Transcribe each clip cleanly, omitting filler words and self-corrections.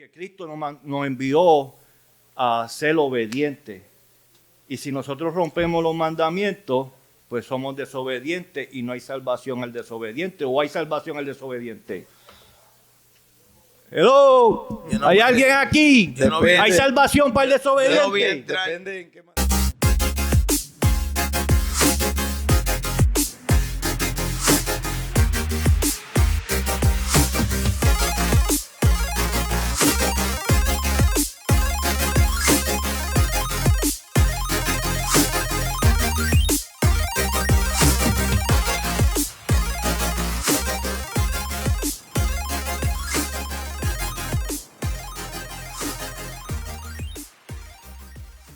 Porque Cristo nos envió a ser obedientes. Y si nosotros rompemos los mandamientos, pues somos desobedientes y no hay salvación al desobediente. ¿O hay salvación al desobediente? Hello, ¿hay alguien aquí? ¿Hay salvación para el desobediente? Depende en qué manera.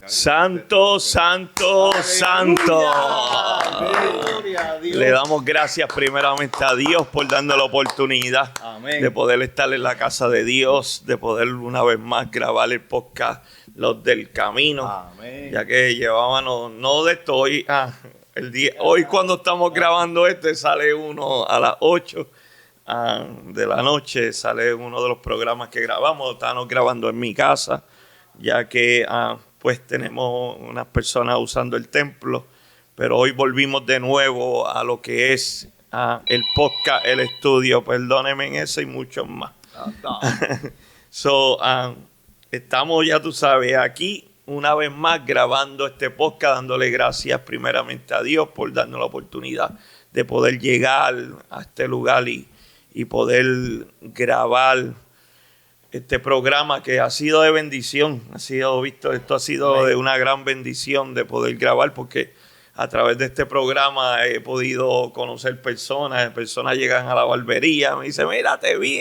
Santo, santo, santo. Le damos gracias primeramente a Dios por darnos la oportunidad de poder estar en la casa de Dios, de poder una vez más grabar el podcast Los del Camino. Amén. Ya que llevábamos, no de esto, hoy cuando estamos grabando sale uno a las 8 de la noche, sale uno de los programas que grabamos. Estábamos grabando en mi casa, ya que pues tenemos unas personas usando el templo, pero hoy volvimos de nuevo a lo que es el podcast, el estudio, perdónenme en eso y mucho más. Estamos, ya tú sabes, aquí una vez más grabando este podcast, dándole gracias primeramente a Dios por darnos la oportunidad de poder llegar a este lugar y poder grabar este programa que ha sido de bendición, esto ha sido de una gran bendición de poder grabar, porque a través de este programa he podido conocer personas llegan a la barbería, me dicen, mira, te vi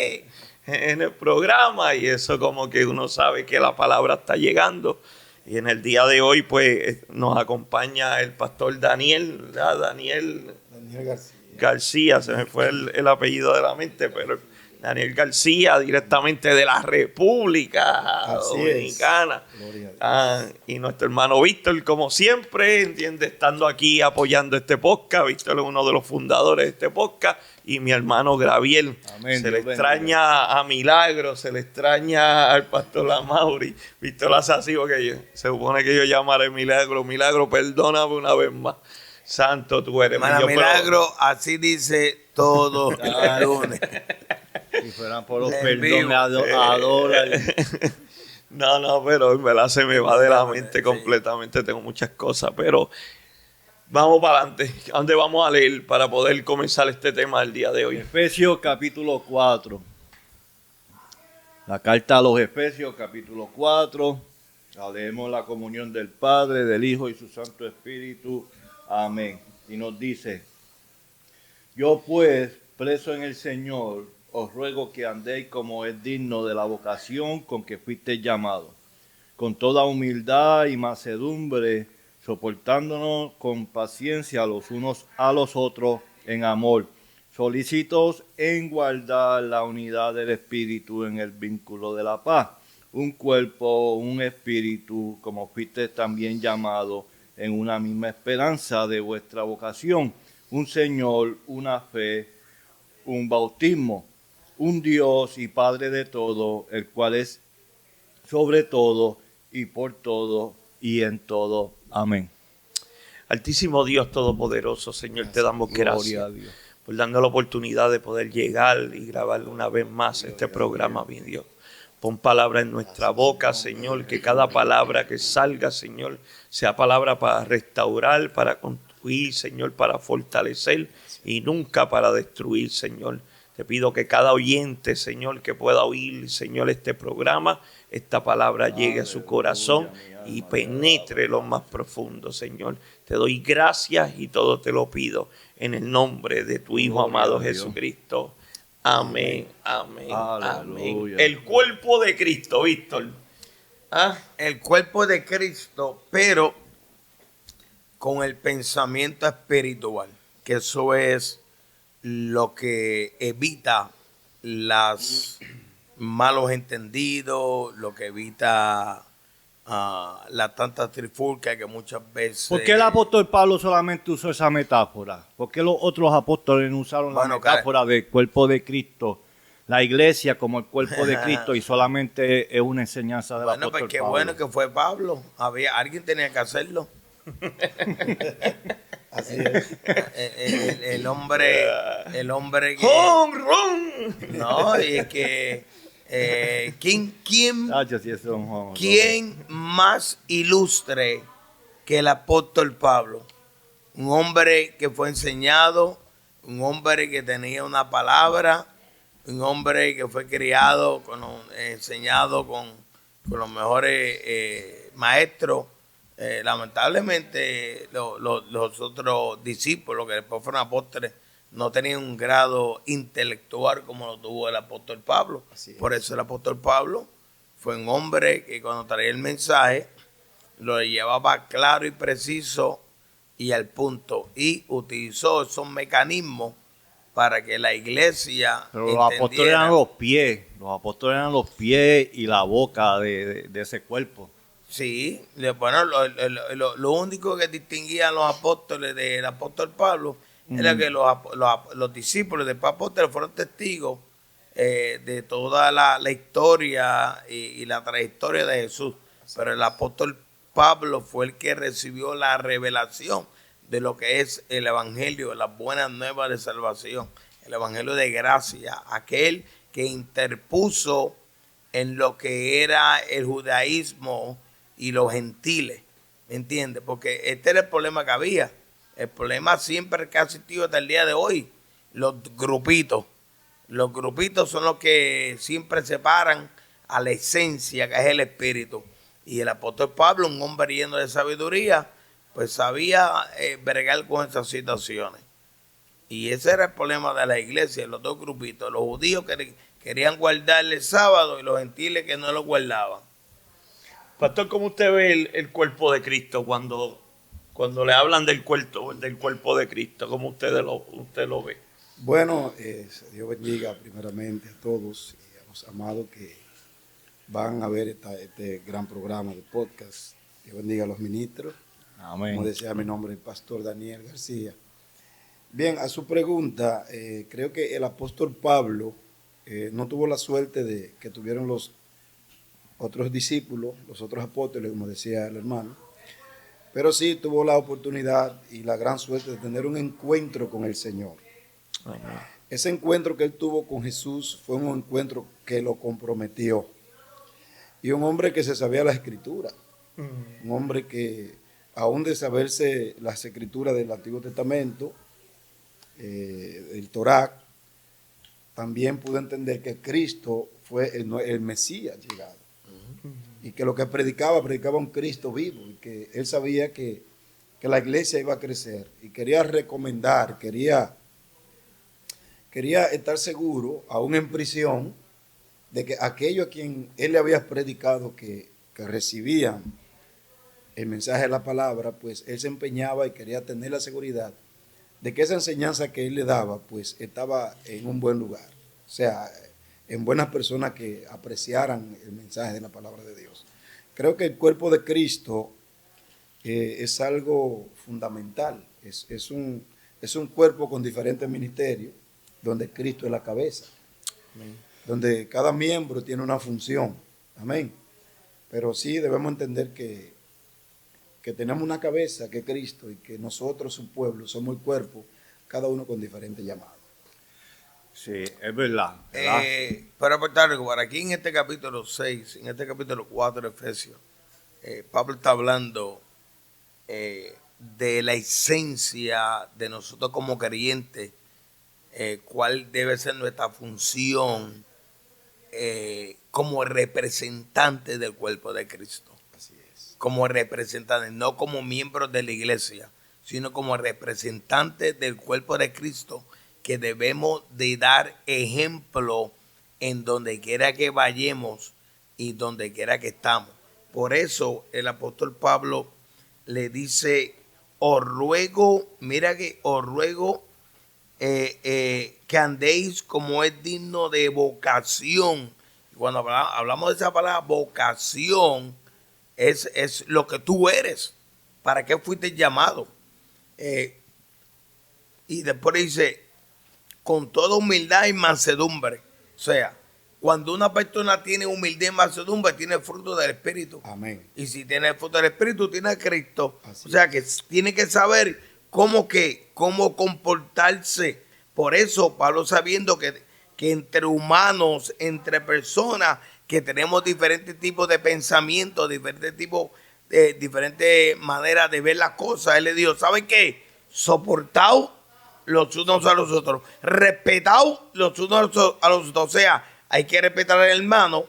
en el programa, y eso como que uno sabe que la palabra está llegando. Y en el día de hoy pues nos acompaña el pastor Daniel García, se me fue el apellido de la mente, pero Daniel García, directamente de la República Dominicana. Y nuestro hermano Víctor, como siempre, estando aquí apoyando este podcast. Víctor es uno de los fundadores de este podcast. Y mi hermano Graviel. Amén, se le extraña a Milagro, se le extraña al pastor Amaury. Víctor hace así porque se supone que yo llamaré Milagro. Milagro, perdóname una vez más. Santo tú eres. Milagro, así dice todo el lunes. Si fueran por los perdones a dólares. No, pero en verdad se me va de la mente completamente. Tengo muchas cosas, pero vamos para adelante. ¿A dónde vamos a leer para poder comenzar este tema del día de hoy? Efesios capítulo 4. La carta a los Efesios capítulo 4. Leemos la comunión del Padre, del Hijo y su Santo Espíritu. Amén. Y nos dice: yo pues, preso en el Señor, os ruego que andéis como es digno de la vocación con que fuisteis llamados, con toda humildad y mansedumbre, soportándonos con paciencia los unos a los otros en amor, solícitos en guardar la unidad del Espíritu en el vínculo de la paz, un cuerpo, un espíritu, como fuisteis también llamados en una misma esperanza de vuestra vocación, un Señor, una fe, un bautismo, un Dios y Padre de todo, el cual es sobre todo y por todo y en todo. Amén. Altísimo Dios Todopoderoso, Señor, te damos gracias por darnos la oportunidad de poder llegar y grabar una vez más este programa, mi Dios. Pon palabra en nuestra boca, Señor, que cada palabra que salga, Señor, sea palabra para restaurar, para construir, Señor, para fortalecer y nunca para destruir, Señor. Te pido que cada oyente, Señor, que pueda oír, Señor, este programa, esta palabra llegue a su corazón y penetre lo más profundo, Señor. Te doy gracias y todo te lo pido en el nombre de tu Hijo amado Jesucristo. Amén, amén, amén. El cuerpo de Cristo, Víctor. El cuerpo de Cristo, pero con el pensamiento espiritual, que eso es lo que evita los malos entendidos, lo que evita la tanta trifulca que muchas veces... ¿Por qué el apóstol Pablo solamente usó esa metáfora? ¿Por qué los otros apóstoles no usaron la metáfora del cuerpo de Cristo? la iglesia como el cuerpo de Cristo y solamente es una enseñanza del Bueno, apóstol pues qué Pablo. bueno que fue Pablo. Alguien tenía que hacerlo. Así es. El hombre que... ¡Home run! No, y es que... Tacho, sí, eso es un juego. ¿Quién más ilustre que el apóstol Pablo? Un hombre que fue enseñado, un hombre que tenía una palabra, un hombre que fue criado, enseñado con los mejores maestros. Lamentablemente los otros discípulos que después fueron apóstoles no tenían un grado intelectual como lo tuvo el apóstol Pablo. Por eso el apóstol Pablo fue un hombre que cuando traía el mensaje lo llevaba claro y preciso y al punto, y utilizó esos mecanismos para que la iglesia Pero los apóstoles eran los pies y la boca de ese cuerpo. Sí, bueno, lo único que distinguía a los apóstoles del apóstol Pablo era que los discípulos de apóstoles fueron testigos de toda la historia y la trayectoria de Jesús. Pero el apóstol Pablo fue el que recibió la revelación de lo que es el evangelio, las buenas nuevas de salvación, el evangelio de gracia, aquel que interpuso en lo que era el judaísmo y los gentiles, ¿me entiendes? Porque este era el problema que había. El problema siempre que ha existido hasta el día de hoy, los grupitos. Los grupitos son los que siempre separan a la esencia que es el espíritu. Y el apóstol Pablo, un hombre lleno de sabiduría, pues sabía bregar con esas situaciones. Y ese era el problema de la iglesia, los dos grupitos. Los judíos que querían guardar el sábado y los gentiles que no lo guardaban. Pastor, ¿cómo usted ve el cuerpo de Cristo cuando le hablan del cuerpo de Cristo? ¿Cómo usted lo ve? Bueno, Dios bendiga primeramente a todos y a los amados que van a ver este gran programa de podcast. Dios bendiga a los ministros. Amén. Como decía mi nombre, el pastor Daniel García. Bien, a su pregunta, creo que el apóstol Pablo no tuvo la suerte de que tuvieron los otros discípulos, los otros apóstoles, como decía el hermano, pero sí tuvo la oportunidad y la gran suerte de tener un encuentro con el Señor. Amén. Ese encuentro que él tuvo con Jesús fue un encuentro que lo comprometió. Y un hombre que se sabía la escritura, un hombre que aún de saberse las escrituras del Antiguo Testamento, el Torá, también pudo entender que Cristo fue el Mesías llegado. Y que lo que predicaba un Cristo vivo. Y que él sabía que la iglesia iba a crecer. Y quería recomendar, quería estar seguro, aún en prisión, de que aquellos a quien él le había predicado que recibían el mensaje de la palabra, pues él se empeñaba y quería tener la seguridad de que esa enseñanza que él le daba, pues estaba en un buen lugar. O sea, en buenas personas que apreciaran el mensaje de la palabra de Dios. Creo que el cuerpo de Cristo es algo fundamental. Es un cuerpo con diferentes ministerios, donde Cristo es la cabeza. Amén. Donde cada miembro tiene una función. Amén. Pero sí debemos entender que tenemos una cabeza que es Cristo y que nosotros, su pueblo, somos el cuerpo, cada uno con diferentes llamados. Sí, es verdad. Para aportar algo, para aquí en este capítulo 6, en este capítulo 4 de Efesios, Pablo está hablando de la esencia de nosotros como creyentes, cuál debe ser nuestra función como representantes del cuerpo de Cristo. Así es. Como representantes, no como miembros de la iglesia, sino como representantes del cuerpo de Cristo, que debemos de dar ejemplo en donde quiera que vayamos y donde quiera que estamos. Por eso el apóstol Pablo le dice, os ruego que andéis como es digno de vocación. Cuando hablamos de esa palabra vocación, es lo que tú eres. ¿Para qué fuiste llamado? Y después dice, con toda humildad y mansedumbre. O sea, cuando una persona tiene humildad y mansedumbre, tiene el fruto del Espíritu. Amén. Y si tiene el fruto del Espíritu, tiene a Cristo. Así O sea, que tiene que saber cómo comportarse. Por eso, Pablo, sabiendo que entre humanos, entre personas, que tenemos diferentes tipos de pensamientos, diferentes maneras de ver las cosas, él le dijo, ¿saben qué? Soportaos los unos a los otros, respetaos los unos a los otros. O sea, hay que respetar al hermano,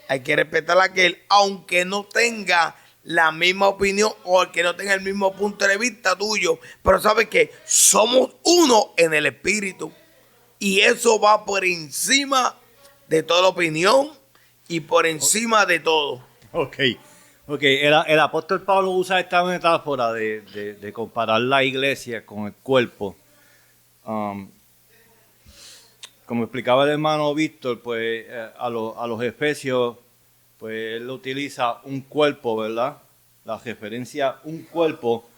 hay que respetar a aquel, aunque no tenga la misma opinión o el que no tenga el mismo punto de vista tuyo. Pero ¿sabes qué? Somos uno en el espíritu. Y eso va por encima de toda la opinión y por encima de todo. Ok. El apóstol Pablo usa esta metáfora de comparar la iglesia con el cuerpo. Como explicaba el hermano Víctor, pues a los efesios, pues él utiliza un cuerpo, ¿verdad? La referencia un cuerpo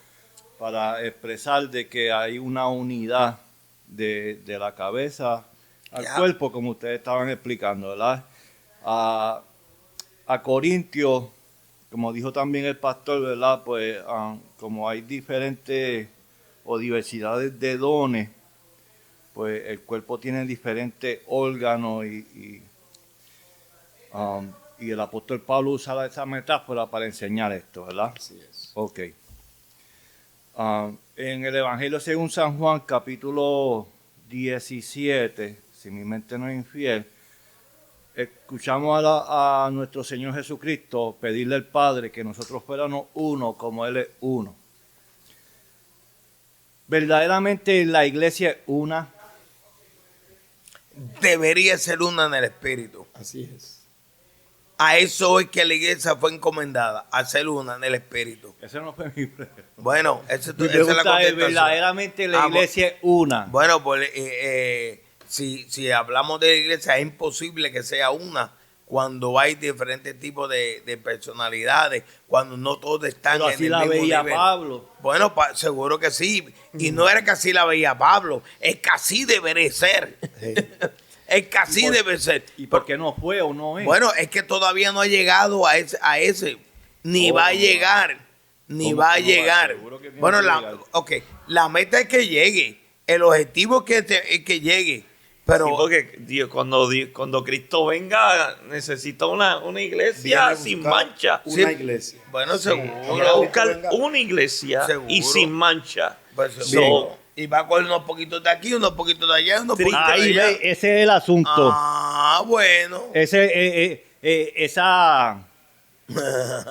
para expresar de que hay una unidad de la cabeza al cuerpo, como ustedes estaban explicando, ¿verdad? A Corintios, como dijo también el pastor, ¿verdad? Pues como hay diferentes o diversidades de dones, pues el cuerpo tiene diferentes órganos y el apóstol Pablo usa esa metáfora para enseñar esto, ¿verdad? Así es. Ok. En el Evangelio según San Juan, capítulo 17, si mi mente no es infiel, escuchamos a nuestro Señor Jesucristo pedirle al Padre que nosotros fuéramos uno como Él es uno. ¿Verdaderamente la iglesia es una? Debería ser una en el espíritu. Así es. A eso es que la iglesia fue encomendada, a ser una en el espíritu. Esa no fue mi pregunta. Bueno, esa es la Mi pregunta es, contestación. ¿verdaderamente la iglesia es una? Bueno, pues si hablamos de la iglesia, es imposible que sea una cuando hay diferentes tipos de personalidades, cuando no todos están Pero en así el la mismo veía nivel. Pablo. Bueno, seguro que sí. Y no era que así la veía Pablo, es que así debería ser. Sí. Es que así debe ser. ¿Y por qué no fue o no es? Bueno, es que todavía no ha llegado a ese. Ni va a llegar. Ni va a llegar. Seguro que tiene Bueno, que llegar. la meta es que llegue. El objetivo es que llegue. Pero Sí, porque cuando Cristo venga, necesita una iglesia Viene a sin buscar mancha. Una Sí. iglesia. bueno, seguro. Viene a buscar una iglesia Seguro. y sin mancha. Pues, So, y va a coger unos poquitos de aquí, unos poquitos de allá, unos poquitos de Ahí allá. ve, ese es el asunto. Bueno. Esa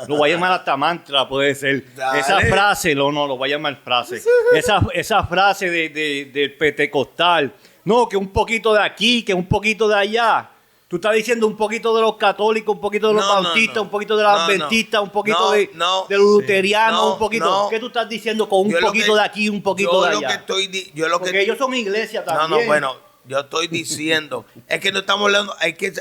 lo voy a llamar hasta mantra, puede ser. Dale. Esa frase, lo voy a llamar frase. Esa frase del pentecostal. No, que un poquito de aquí, que un poquito de allá. Tú estás diciendo un poquito de los católicos, un poquito de los bautistas, no. un poquito de los adventistas, un poquito de los luterianos, no, un poquito. no. ¿Qué tú estás diciendo con un Yo lo poquito que- de aquí y un poquito de allá? Porque ellos son iglesia también. bueno, yo estoy diciendo, es que no estamos hablando,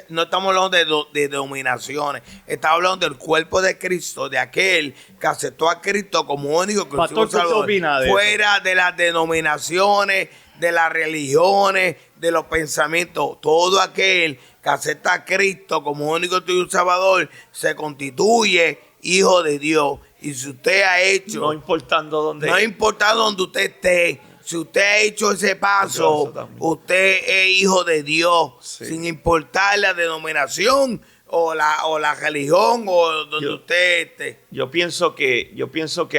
no estamos hablando de denominaciones, estamos hablando del cuerpo de Cristo, de aquel que aceptó a Cristo como único Pastor, ¿tú qué opinas de fuera de las denominaciones, de las religiones, de los pensamientos, todo aquel que acepta a Cristo como único tuyo Salvador se constituye hijo de Dios. Y si usted ha hecho, no importando dónde. no importa donde usted esté, si usted ha hecho ese paso, usted es hijo de Dios, Sí. sin importar la denominación o la religión o donde usted esté. Yo pienso que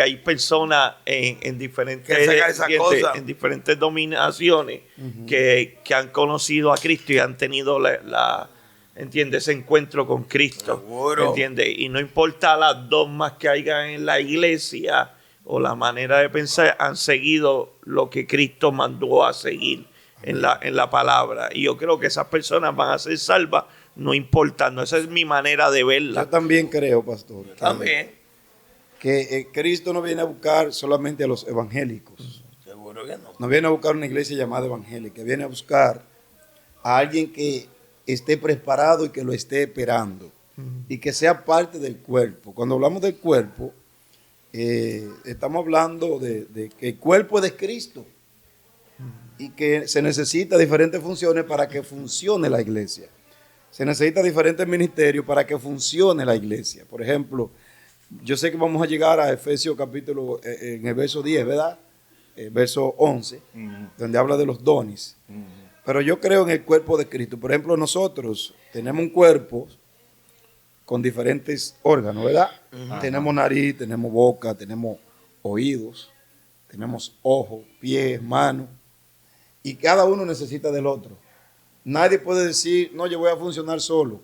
hay personas en diferentes Que sacan esas cosas. en diferentes dominaciones que han conocido a Cristo y han tenido ¿entiendes? Ese encuentro con Cristo. Seguro. ¿Entiendes? Y no importa las dogmas que hayan en la iglesia o la manera de pensar, han seguido lo que Cristo mandó a seguir en la palabra. Y yo creo que esas personas van a ser salvas, no importando. Esa es mi manera de verla. Yo también creo, pastor, También. que Cristo no viene a buscar solamente a los evangélicos. Seguro que no. No viene a buscar una iglesia llamada evangélica, viene a buscar a alguien que esté preparado y que lo esté esperando y que sea parte del cuerpo. Cuando hablamos del cuerpo, estamos hablando de que el cuerpo es de Cristo y que se necesita diferentes funciones para que funcione la iglesia. Se necesita diferentes ministerios para que funcione la iglesia. Por ejemplo, yo sé que vamos a llegar a Efesios capítulo, en el verso 10, ¿verdad? Verso 11, donde habla de los dones. Pero yo creo en el cuerpo de Cristo. Por ejemplo, nosotros tenemos un cuerpo con diferentes órganos, ¿verdad? Tenemos nariz, tenemos boca, tenemos oídos, tenemos ojos, pies, manos, y cada uno necesita del otro. Nadie puede decir, no, yo voy a funcionar solo.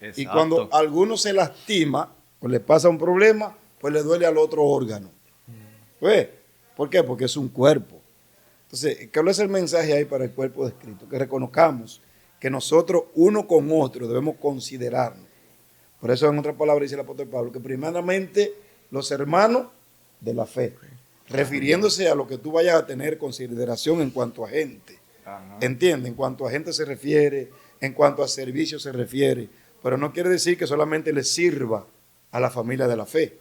Exacto. Y cuando alguno se lastima o le pasa un problema, pues le duele al otro órgano. ¿Ves? ¿Por qué? Porque es un cuerpo. Entonces, ¿cuál es el mensaje ahí para el cuerpo de Cristo? Que reconozcamos que nosotros, uno con otro, debemos considerarnos. Por eso, en otras palabras, dice el apóstol Pablo, que primeramente los hermanos de la fe, refiriéndose a lo que tú vayas a tener consideración en cuanto a gente. ¿Entiendes? En cuanto a gente se refiere, en cuanto a servicio se refiere, pero no quiere decir que solamente le sirva a la familia de la fe.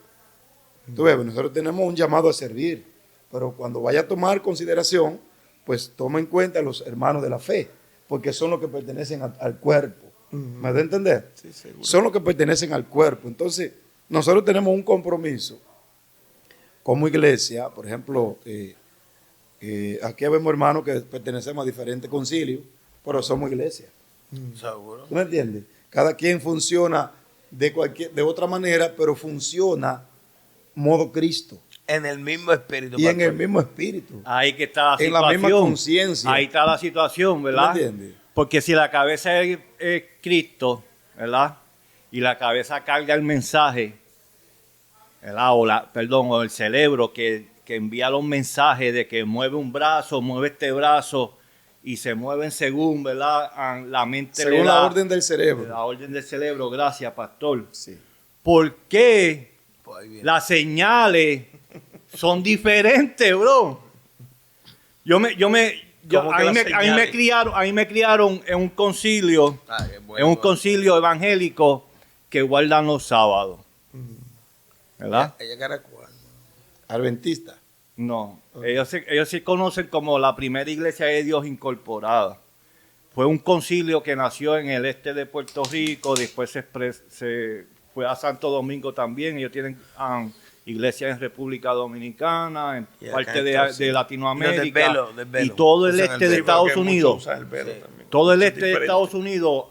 Tú ves, nosotros tenemos un llamado a servir, pero cuando vaya a tomar consideración, pues toma en cuenta a los hermanos de la fe, porque son los que pertenecen al cuerpo. ¿Me da a entender? Sí, seguro. Son los que pertenecen al cuerpo. Entonces, nosotros tenemos un compromiso como iglesia. Por ejemplo, aquí vemos hermanos que pertenecemos a diferentes concilios, pero somos iglesia. ¿Seguro? ¿Tú me entiendes? Cada quien funciona de otra manera, pero funciona modo Cristo. En el mismo espíritu. Y en el mismo espíritu. Ahí que está la en situación. la misma conciencia. Ahí está la situación, ¿verdad? ¿Tú me entiendes? Porque si la cabeza es Cristo, ¿verdad? Y la cabeza carga el mensaje, ¿verdad? O el cerebro que envía los mensajes de que mueve un brazo, mueve este brazo y se mueven según, ¿verdad? La mente. Según la orden del cerebro. La orden del cerebro, gracias, pastor. Sí. ¿Por qué las señales son diferentes, bro? A mí me criaron en un concilio, evangélico que guardan los sábados. ¿Verdad? ¿Ella que era cuál? Adventista. No, ellos se conocen como la primera iglesia de Dios incorporada. Fue un concilio que nació en el este de Puerto Rico, después se fue a Santo Domingo también. Ellos tienen iglesias en República Dominicana, en parte de Latinoamérica, del velo. Y todo el este de Estados Unidos. Todo el este de Estados Unidos,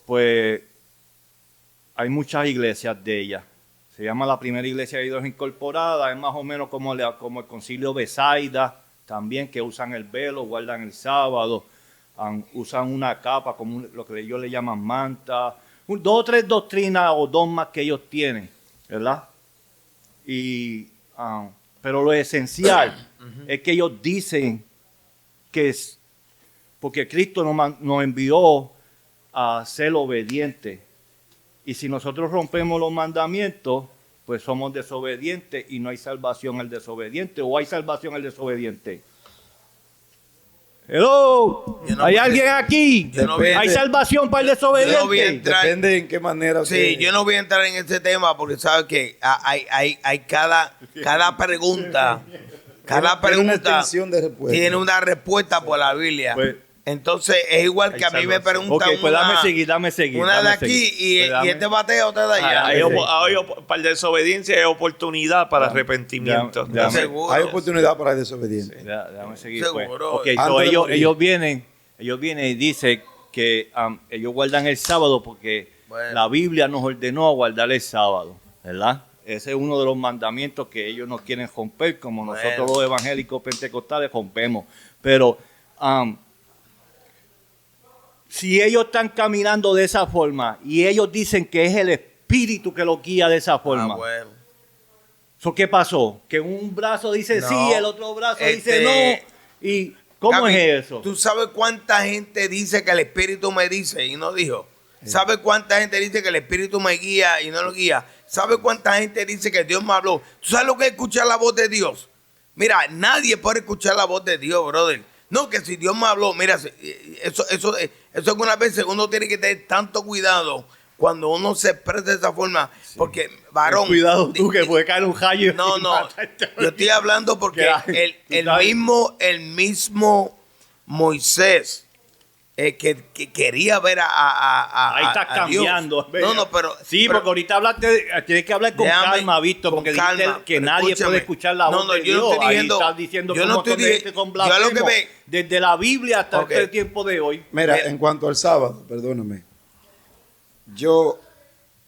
pues hay muchas iglesias de ellas. Se llama la primera iglesia de Dios incorporada, es más o menos como el concilio Besaida, también, que usan el velo, guardan el sábado, usan una capa, como lo que ellos le llaman manta, 2 o 3 doctrinas o dogmas que ellos tienen, ¿verdad? Pero lo esencial es que ellos dicen que es porque Cristo nos envió a ser obedientes. Y si nosotros rompemos los mandamientos, pues somos desobedientes y no hay salvación al desobediente. ¿O hay salvación al desobediente? Hello, ¿hay alguien aquí? ¿Hay salvación para el desobediente? Depende en qué manera. Sí, yo no voy a entrar en este tema porque sabes que hay cada pregunta. Cada pregunta tiene una respuesta por la Biblia. Pues, entonces es igual que a mí me preguntan. Ok, pues dame seguir. Una de aquí y este bateo te da allá. Para la desobediencia hay oportunidad para arrepentimiento. Hay oportunidad para el desobediente. Sí, déjame seguir. Seguro. Pues. Okay, ellos vienen y dicen que ellos guardan el sábado porque la Biblia nos ordenó a guardar el sábado, ¿verdad? Ese es uno de los mandamientos que ellos no quieren romper, como nosotros los evangélicos pentecostales rompemos. Pero si ellos están caminando de esa forma y ellos dicen que es el Espíritu que los guía de esa forma, ¿so qué pasó? Que un brazo dice sí, el otro brazo dice no. ¿Y cómo es eso? ¿Tú sabes cuánta gente dice que el Espíritu me dice y no dijo? ¿Sabes cuánta gente dice que el Espíritu me guía y no lo guía? ¿Sabes cuánta gente dice que Dios me habló? ¿Tú sabes lo que es escuchar la voz de Dios? Mira, nadie puede escuchar la voz de Dios, brother. No, que si Dios me habló, mira, eso algunas veces uno tiene que tener tanto cuidado cuando uno se expresa de esa forma, porque varón... Cuidado tú, que puede caer un rayo. No, yo estoy hablando porque el mismo Moisés, que quería ver Ahí estás a Dios. cambiando. No, pero... Sí, pero, porque ahorita hablaste, tienes que hablar con déjame, calma, Víctor, con porque dijiste calma, que pero nadie escúchame. puede escuchar la voz No, de yo Dios. no estoy Ahí diciendo- estás diciendo yo que no un montón estoy de di- gente son yo a lo que blasfemos. ve- Desde la Biblia hasta Ok. el tiempo de hoy. Mira, Mira. en cuanto al sábado, perdóname, yo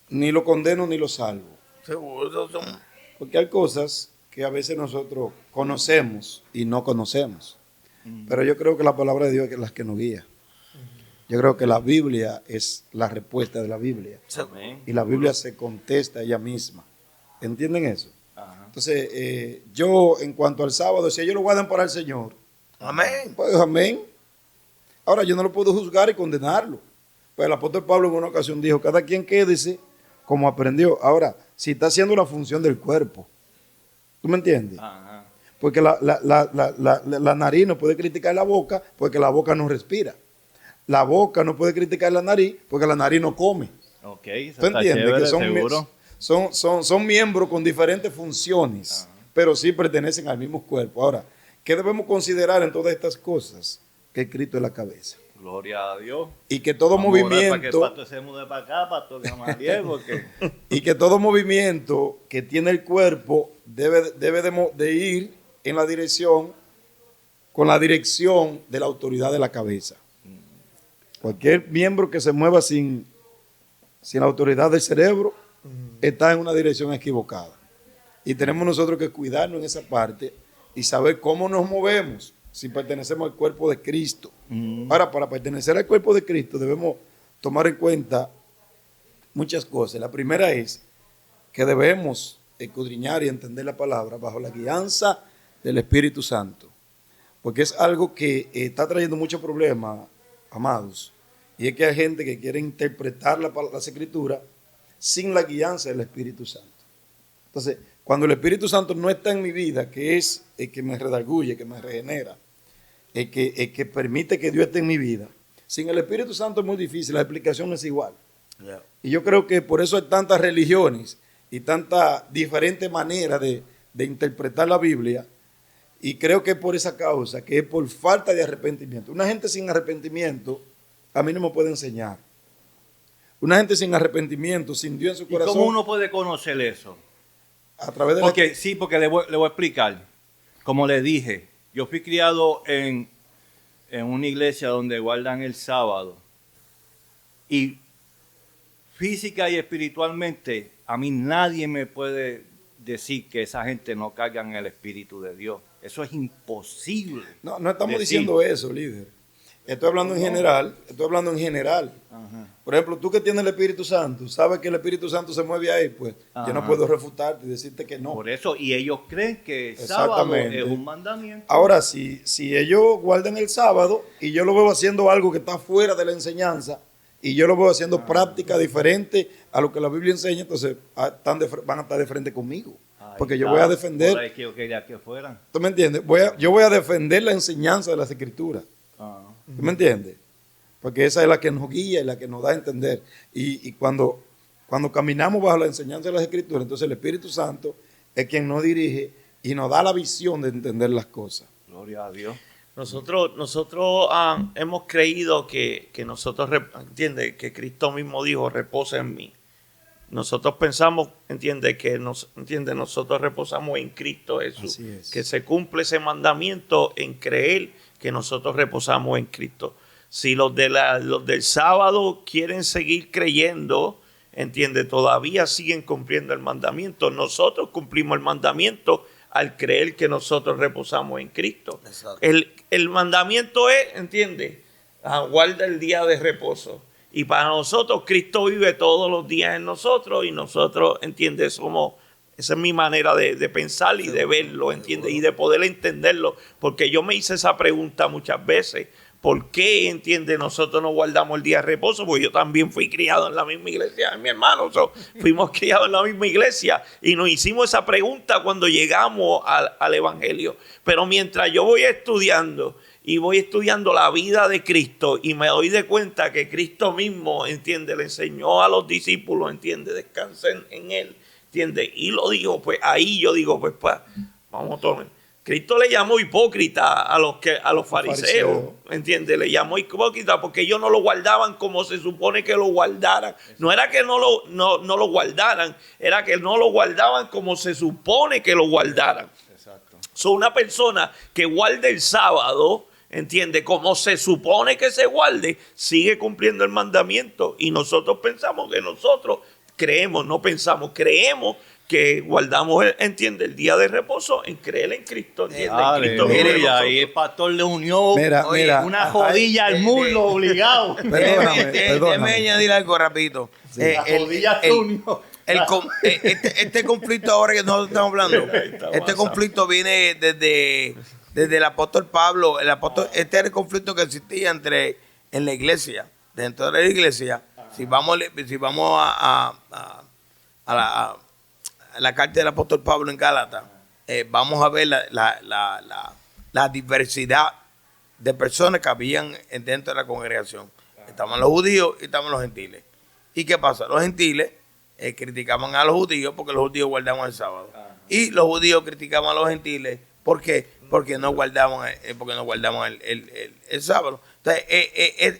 ni lo condeno ni lo salvo. Seguro, son- Porque hay cosas que a veces nosotros conocemos y no conocemos. Pero yo creo que la palabra de Dios es la que nos guía. Yo creo que la Biblia es la respuesta de la Biblia. Amén. Y la Biblia se contesta ella misma. ¿Entienden eso? Ajá. Entonces, yo en cuanto al sábado, si ellos lo guardan para el Señor, Amén. pues amén. Ahora, yo no lo puedo juzgar y condenarlo. Pues el apóstol Pablo en una ocasión dijo, cada quien quédese como aprendió. Ahora, si está haciendo la función del cuerpo, ¿tú me entiendes? Ajá. Porque la nariz no puede criticar la boca porque la boca no respira. La boca no puede criticar la nariz porque la nariz no come. Ok, eso ¿Tú está entiendes? chévere, Que seguro. son miembros con diferentes funciones, pero sí pertenecen al mismo cuerpo. Ahora, ¿qué debemos considerar en todas estas cosas? Que Cristo es la cabeza. Gloria a Dios. Y que todo Vamos a orar para que el movimiento, pastor se mude para acá, pastor Gamaliel, porque y que todo movimiento que tiene el cuerpo debe de ir en la dirección, con la dirección de la autoridad de la cabeza. Cualquier miembro que se mueva sin la autoridad del cerebro está en una dirección equivocada. Y tenemos nosotros que cuidarnos en esa parte y saber cómo nos movemos si pertenecemos al cuerpo de Cristo. Ahora, para pertenecer al cuerpo de Cristo debemos tomar en cuenta muchas cosas. La primera es que debemos escudriñar y entender la palabra bajo la guianza del Espíritu Santo. Porque es algo que está trayendo muchos problemas, amados. Y es que hay gente que quiere interpretar las escrituras sin la guianza del Espíritu Santo. Entonces, cuando el Espíritu Santo no está en mi vida, que es el que me redarguye, que me regenera, el que permite que Dios esté en mi vida, sin el Espíritu Santo es muy difícil, la explicación no es igual. Yeah. Y yo creo que por eso hay tantas religiones y tantas diferentes maneras de interpretar la Biblia. Y creo que es por esa causa, que es por falta de arrepentimiento. Una gente sin arrepentimiento a mí no me puede enseñar. Una gente sin arrepentimiento, sin Dios en su ¿y corazón, cómo uno puede conocer eso? a través de Porque sí, porque le voy a explicar. Como le dije, yo fui criado en una iglesia donde guardan el sábado. Y física y espiritualmente, a mí nadie me puede decir que esa gente no carga en el Espíritu de Dios. Eso es imposible. No estamos decir. diciendo eso, líder. Estoy hablando en general. Ajá. Por ejemplo, tú que tienes el Espíritu Santo, sabes que el Espíritu Santo se mueve ahí, pues yo no Ajá. puedo refutarte y decirte que no. Por eso, y ellos creen que el sábado Exactamente. es un mandamiento. Ahora, si ellos guardan el sábado y yo lo veo haciendo algo que está fuera de la enseñanza y yo lo veo haciendo práctica diferente a lo que la Biblia enseña, entonces van a estar de frente conmigo. Ahí Porque yo está. voy a Por defender, ahí que yo quería que fueran. ¿tú me entiendes? Yo voy a defender la enseñanza de las Escrituras. Ah. ¿Tú me entiendes? Porque esa es la que nos guía y la que nos da a entender. Y cuando caminamos bajo la enseñanza de las Escrituras, entonces el Espíritu Santo es quien nos dirige y nos da la visión de entender las cosas. Gloria a Dios. Nosotros hemos creído que nosotros, entiende, que Cristo mismo dijo, reposa en mí. Nosotros pensamos, nosotros reposamos en Cristo Jesús. Así es. Que se cumple ese mandamiento en creer que nosotros reposamos en Cristo. Si los del sábado quieren seguir creyendo, todavía siguen cumpliendo el mandamiento. Nosotros cumplimos el mandamiento al creer que nosotros reposamos en Cristo. Exacto. El mandamiento es, guarda el día de reposo. Y para nosotros, Cristo vive todos los días en nosotros y nosotros, esa es mi manera de pensar y de verlo, y de poder entenderlo. Porque yo me hice esa pregunta muchas veces. ¿Por qué, nosotros no guardamos el día de reposo? Porque yo también fui criado en la misma iglesia, mi hermano. Fuimos criados en la misma iglesia y nos hicimos esa pregunta cuando llegamos al Evangelio. Pero mientras yo voy estudiando y voy estudiando la vida de Cristo y me doy de cuenta que Cristo mismo, le enseñó a los discípulos, descansen en Él, y lo digo, pues ahí yo digo, pues vamos a tomar. Cristo le llamó hipócrita a los fariseos, fariseos. ¿entiendes? Le llamó hipócrita porque ellos no lo guardaban como se supone que lo guardaran. No era que no lo guardaran, era que no lo guardaban como se supone que lo guardaran. Exacto. Una persona que guarde el sábado, ¿entiende? Como se supone que se guarde, sigue cumpliendo el mandamiento. Y nosotros pensamos que creemos que guardamos, ¿entiende? El día de reposo en creer en Cristo, ¿entiende? En Cristo vive en Aleluya, nosotros. y el pastor le unió Mira, una jodilla al muslo obligado. Perdóname, Déjame perdóname. añadir algo rapidito. La jodilla se unió. Este conflicto ahora que nosotros estamos hablando, este conflicto viene desde el apóstol Pablo. Este era el conflicto que existía en la iglesia, dentro de la iglesia. Si vamos a la carta del apóstol Pablo en Gálatas, vamos a ver la diversidad de personas que habían dentro de la congregación. Estaban los judíos y estaban los gentiles. ¿Y qué pasa? Los gentiles criticaban a los judíos porque los judíos guardaban el sábado. Y los judíos criticaban a los gentiles. ¿Por qué? Porque no guardaban el sábado. Entonces,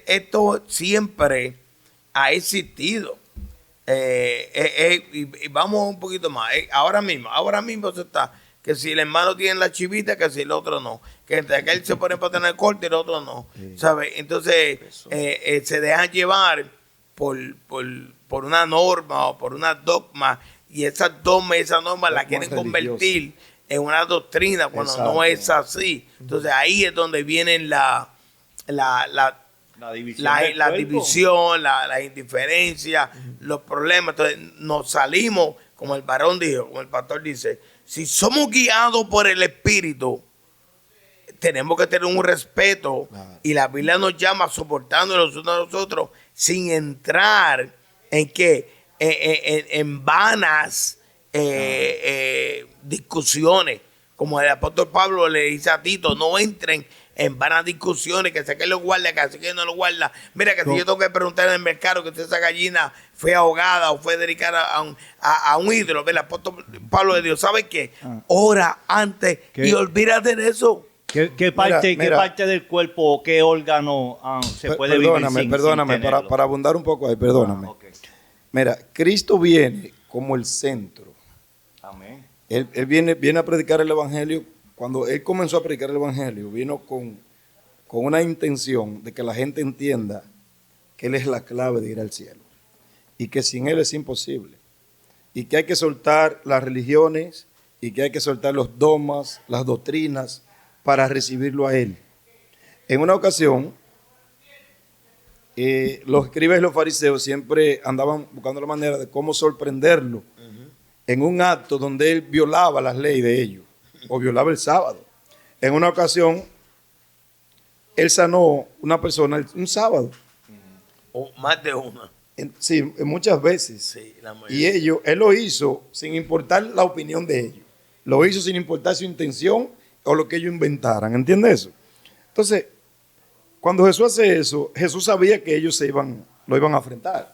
esto siempre ha existido. Y vamos un poquito más. Ahora mismo se está que si el hermano tiene la chivita, que si el otro no, que entre aquel se pone para tener corte y el otro no, ¿sabes? Entonces se dejan llevar por una norma o por una dogma, y esas dogmas y esas normas las quieren convertir en una doctrina cuando no es así. Entonces ahí es donde vienen la división, la indiferencia, los problemas. Entonces nos salimos, como el varón dijo, como el pastor dice, si somos guiados por el Espíritu, tenemos que tener un respeto. Claro. Y la Biblia nos llama soportándonos unos a nosotros sin entrar en qué, en vanas discusiones. Como el apóstol Pablo le dice a Tito, no entren en vanas discusiones, que sé que lo guarda, que sé que no lo guarda. Mira, que si yo tengo que preguntar en el mercado que si esa gallina fue ahogada o fue dedicada a un ídolo, el apóstol Pablo le dijo, ¿sabes qué? Ora antes y olvídate de eso. ¿Qué parte del cuerpo o qué órgano se puede vivir sin tenerlo? Para abundar un poco ahí, perdóname. Okay. Mira, Cristo viene como el centro. Amén. Él viene a predicar el evangelio. Cuando él comenzó a predicar el evangelio, vino con una intención de que la gente entienda que él es la clave de ir al cielo y que sin él es imposible, y que hay que soltar las religiones y que hay que soltar los dogmas, las doctrinas para recibirlo a él. En una ocasión, los escribas y los fariseos siempre andaban buscando la manera de cómo sorprenderlo en un acto donde él violaba las leyes de ellos o violaba el sábado. En una ocasión, él sanó una persona un sábado. O más de una. Sí, muchas veces. Sí, y él lo hizo sin importar la opinión de ellos. Lo hizo sin importar su intención o lo que ellos inventaran. ¿Entiendes eso? Entonces, cuando Jesús hace eso, Jesús sabía que ellos lo iban a enfrentar.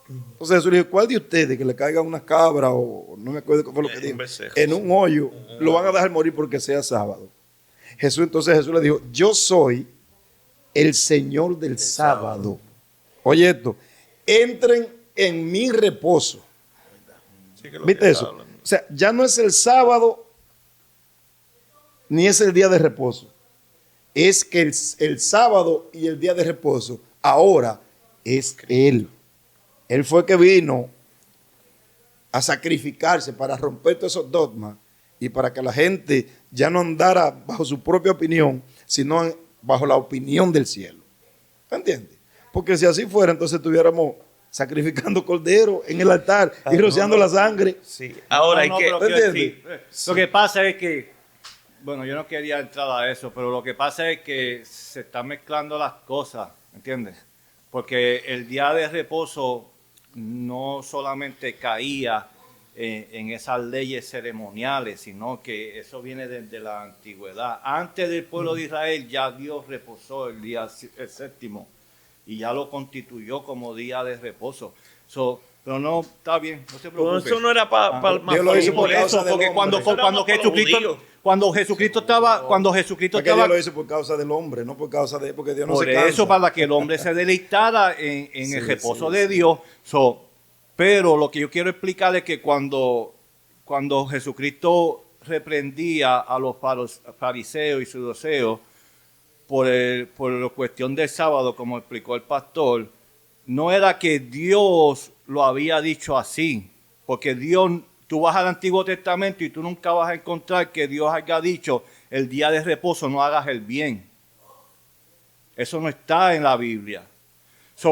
Entonces Jesús le dijo, ¿cuál de ustedes que le caiga una cabra o no me acuerdo qué fue lo que dijo, en un hoyo, lo van a dejar morir porque sea sábado? Entonces Jesús le dijo, yo soy el Señor del sábado. Oye esto, entren en mi reposo. ¿Viste eso? O sea, ya no es el sábado ni es el día de reposo. Es que el sábado y el día de reposo ahora es Él. Él fue que vino a sacrificarse para romper todos esos dogmas y para que la gente ya no andara bajo su propia opinión, sino bajo la opinión del cielo. ¿Me entiendes? Porque si así fuera, entonces estuviéramos sacrificando cordero en el altar y rociando la sangre. Sí. Ahora hay que... Lo que pasa es que, bueno, yo no quería entrar a eso, pero lo que pasa es que se están mezclando las cosas, ¿entiendes? Porque el día de reposo no solamente caía en esas leyes ceremoniales, sino que eso viene desde la antigüedad. Antes del pueblo de Israel ya Dios reposó el séptimo y ya lo constituyó como día de reposo. Pero no, está bien, no se Pero preocupe. eso no era para Dios lo hizo por causa del porque hombre. cuando Jesucristo estaba Porque Dios lo hizo por causa del hombre, no por causa de... Porque Dios no por se cansa. eso, para que el hombre se deleitara en Sí, el reposo sí, de sí. Dios. Pero lo que yo quiero explicar es que cuando Jesucristo reprendía a los fariseos y saduceos por la cuestión del sábado, como explicó el pastor, no era que Dios lo había dicho así, porque Dios, tú vas al Antiguo Testamento y tú nunca vas a encontrar que Dios haya dicho el día de reposo no hagas el bien. Eso no está en la Biblia.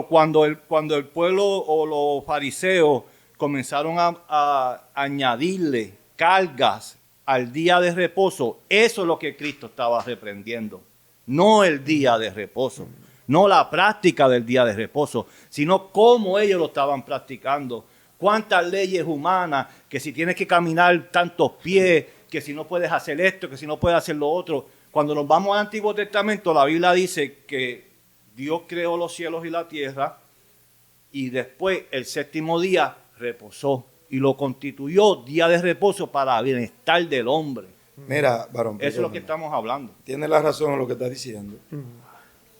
Cuando el pueblo o los fariseos comenzaron a añadirle cargas al día de reposo, eso es lo que Cristo estaba reprendiendo. No el día de reposo, no la práctica del día de reposo, sino cómo ellos lo estaban practicando. Cuántas leyes humanas, que si tienes que caminar tantos pies, que si no puedes hacer esto, que si no puedes hacer lo otro. Cuando nos vamos al Antiguo Testamento, la Biblia dice que Dios creó los cielos y la tierra y después el séptimo día reposó y lo constituyó día de reposo para bienestar del hombre. Mira, varón, Eso es lo que estamos hablando. Tienes la razón en lo que estás diciendo.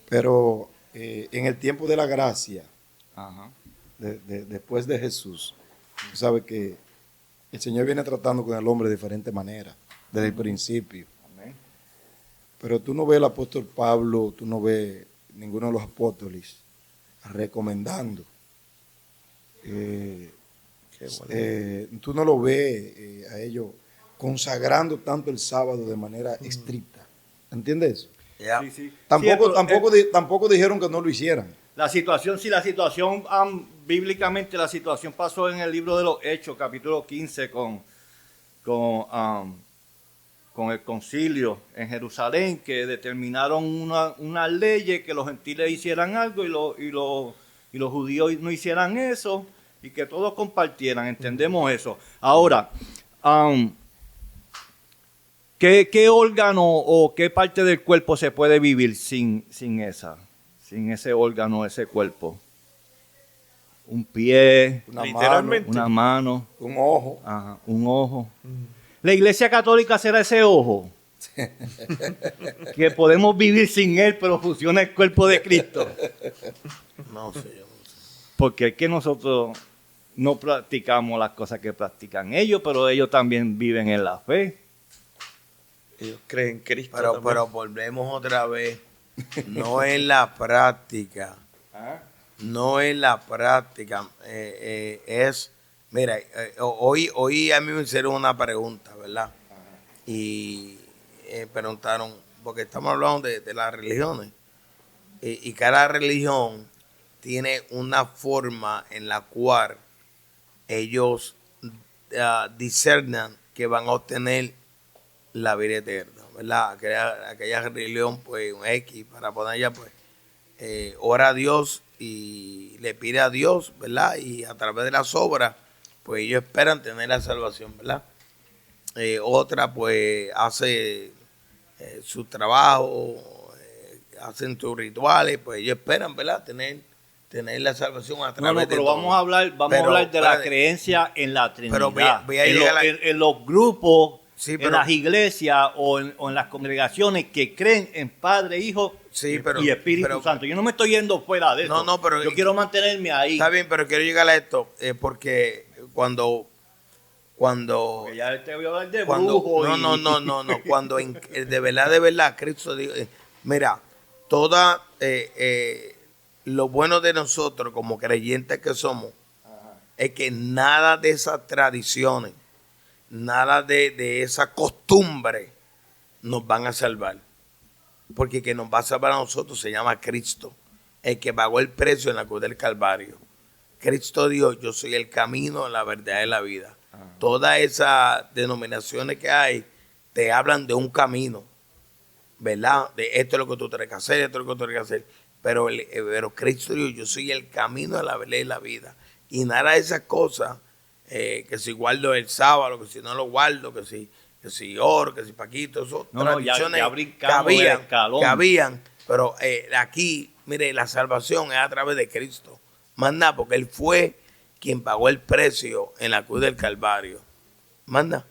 Pero en el tiempo de la gracia, Ajá. después de Jesús, tú sabes que el Señor viene tratando con el hombre de diferentes maneras, desde el principio. Amén. Pero tú no ves al apóstol Pablo, tú no ves ninguno de los apóstoles recomendando. Tú no lo ves a ellos consagrando tanto el sábado de manera estricta. ¿Entiendes eso? Ya. Sí, sí. Tampoco dijeron que no lo hicieran. La situación bíblicamente la situación pasó en el libro de los Hechos, capítulo 15, con el concilio en Jerusalén, que determinaron una ley que los gentiles hicieran algo y los judíos no hicieran eso, y que todos compartieran. Entendemos eso. Ahora, ¿qué órgano o qué parte del cuerpo se puede vivir sin ese órgano, ese cuerpo? Un pie, Literalmente. una mano, Un ojo. ajá, un ojo. La Iglesia Católica será ese ojo que podemos vivir sin él, pero funciona el cuerpo de Cristo. No sé, yo no sé. Porque es que nosotros no practicamos las cosas que practican ellos, pero ellos también viven en la fe. Ellos creen en Cristo. Pero volvemos otra vez. No es la práctica. No es la práctica. Mira, hoy a mí me hicieron una pregunta, ¿verdad? Y preguntaron, porque estamos hablando de las religiones. Y cada religión tiene una forma en la cual ellos discernan que van a obtener la vida eterna, ¿verdad? Aquella religión, pues, un X, para ponerla, pues, ora a Dios y le pide a Dios, ¿verdad? Y a través de las obras, pues ellos esperan tener la salvación, ¿verdad? Otra, pues, hace su trabajo, hacen sus rituales, pues ellos esperan, ¿verdad? Tener la salvación a través de pero todo. vamos a hablar de la creencia en la Trinidad. Pero voy a llegar en los grupos, Sí, en pero- las iglesias o en las congregaciones que creen en Padre, Hijo Sí, pero- y Espíritu pero- Santo. Yo no me estoy yendo fuera de eso. No, pero- yo quiero mantenerme ahí. Está bien, pero quiero llegar a esto, porque cuando Porque ya te voy a hablar de cuando brujo no, cuando de verdad Cristo dijo, mira, toda lo bueno de nosotros como creyentes que somos es que nada de esas tradiciones, nada de esa costumbre nos van a salvar, porque que nos va a salvar a nosotros se llama Cristo, el que pagó el precio en la cruz del Calvario. Cristo dijo, yo soy el camino, la verdad y la vida. Todas esas denominaciones que hay te hablan de un camino, ¿verdad? De esto es lo que tú tienes que hacer, esto es lo que tú tienes que hacer. Pero Cristo dijo, yo soy el camino, la verdad y la vida. Y nada de esas cosas, que si guardo el sábado, que si no lo guardo, que si oro, que si paquito, eso tradiciones ya brincamos el escalón. que habían. Pero aquí, mire, la salvación es a través de Cristo. Más nada, porque Él fue quien pagó el precio en la cruz del Calvario. Manda.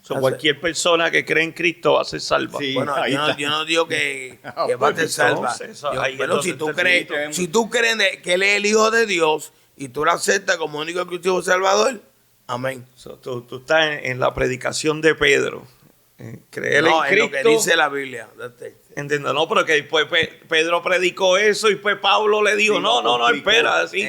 Cualquier persona que cree en Cristo va a ser salva. Sí. Bueno, ahí está. yo no digo que va a ser salva. Bueno, si tú crees que Él es el Hijo de Dios y tú lo aceptas como único exclusivo Salvador, amén. Tú estás en la predicación de Pedro. Creer en Cristo. Lo que dice la Biblia. Entiendo, no, pero que después Pedro predicó eso y pues Pablo le dijo, Sí, no, espera. Sí.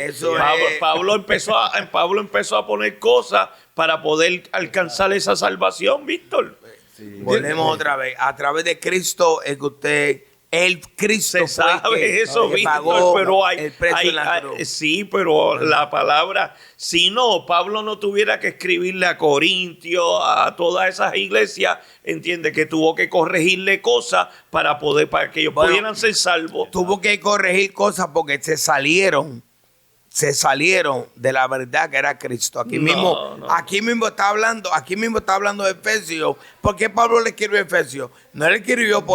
Pablo empezó a poner cosas para poder alcanzar esa salvación, Víctor. Sí. Volvemos otra vez. A través de Cristo es que Cristo se sabe eso, que Víctor, pagó pero el precio en la cruz. sí, pero la palabra, si no, Pablo no tuviera que escribirle a Corintios, a todas esas iglesias, entiende que tuvo que corregirle cosas para que ellos pudieran ser salvos. Tuvo que corregir cosas porque se salieron de la verdad que era Cristo. Aquí mismo está hablando de Efesios. ¿Por qué Pablo le escribió a Efesios? No le escribió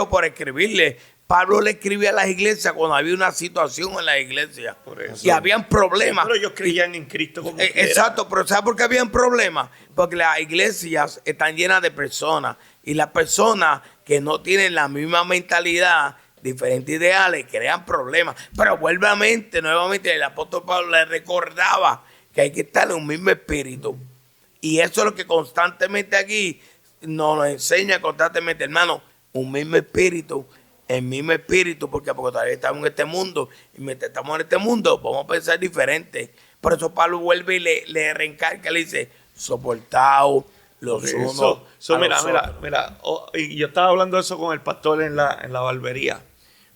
por escribirle. Pablo le escribía a las iglesias cuando había una situación en la iglesia. Por eso. Y habían problemas. Pero ellos creían en Cristo como quiera. Exacto, pero ¿sabes por qué habían problemas? Porque las iglesias están llenas de personas. Y las personas que no tienen la misma mentalidad, diferentes ideales, crean problemas. Pero nuevamente el apóstol Pablo le recordaba que hay que estar en un mismo espíritu. Y eso es lo que constantemente aquí nos enseña constantemente, hermano, un mismo espíritu, el mismo espíritu, porque todavía estamos en este mundo, y mientras estamos en este mundo vamos a pensar diferente. Por eso Pablo vuelve y le reencarga, le dice, soportaos los unos a los otros. Mira, y yo estaba hablando de eso con el pastor en la barbería.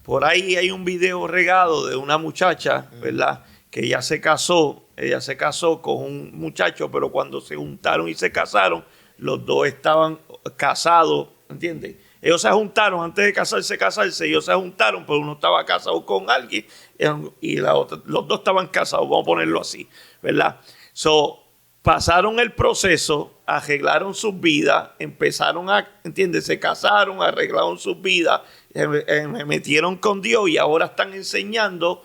Por ahí hay un video regado de una muchacha, ¿verdad? Que ella se casó con un muchacho, pero cuando se juntaron y se casaron, los dos estaban casados, ¿entiendes? Ellos se juntaron, antes de casarse, ellos se juntaron, pero uno estaba casado con alguien y los dos estaban casados, vamos a ponerlo así, ¿verdad? Pasaron el proceso, arreglaron sus vidas, empezaron ¿entiendes? Se casaron, arreglaron sus vidas, me metieron con Dios y ahora están enseñando,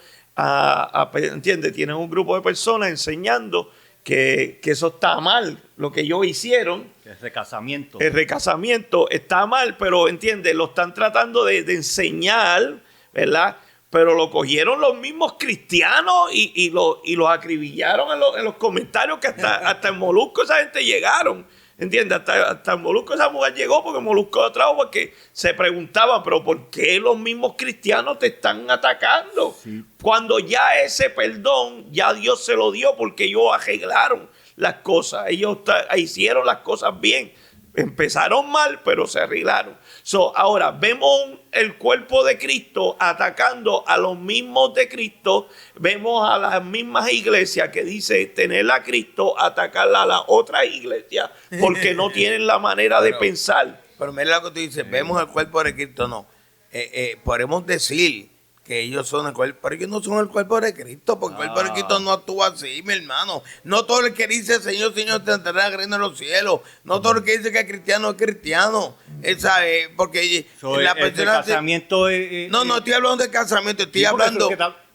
¿entiendes? Tienen un grupo de personas enseñando que eso está mal, lo que ellos hicieron. El recasamiento. El recasamiento está mal, pero ¿entiendes? Lo están tratando de enseñar, ¿verdad? Pero lo cogieron los mismos cristianos y los acribillaron en los comentarios, que hasta en Molusco esa gente llegaron. ¿Entiendes? Hasta en Molusco esa mujer llegó porque Molusco lo trajo, porque se preguntaban, pero ¿por qué los mismos cristianos te están atacando? Sí. Cuando ya ese perdón, ya Dios se lo dio porque ellos arreglaron las cosas. Ellos hicieron las cosas bien. Empezaron mal, pero se arreglaron. Ahora vemos el cuerpo de Cristo atacando a los mismos de Cristo. Vemos a las mismas iglesias que dice tener a Cristo, atacarla a las otras iglesias porque no tienen la manera de pensar. Pero mira lo que tú dices, vemos el cuerpo de Cristo, no. Podemos decir que ellos son el cuerpo, pero ellos no son el cuerpo de Cristo, porque el cuerpo de Cristo no actúa así, mi hermano. No todo el que dice Señor, Señor, te entrará el reino de los cielos. No todo el que dice que es cristiano es cristiano. Porque la persona... casamiento no estoy hablando de casamiento, estoy hablando...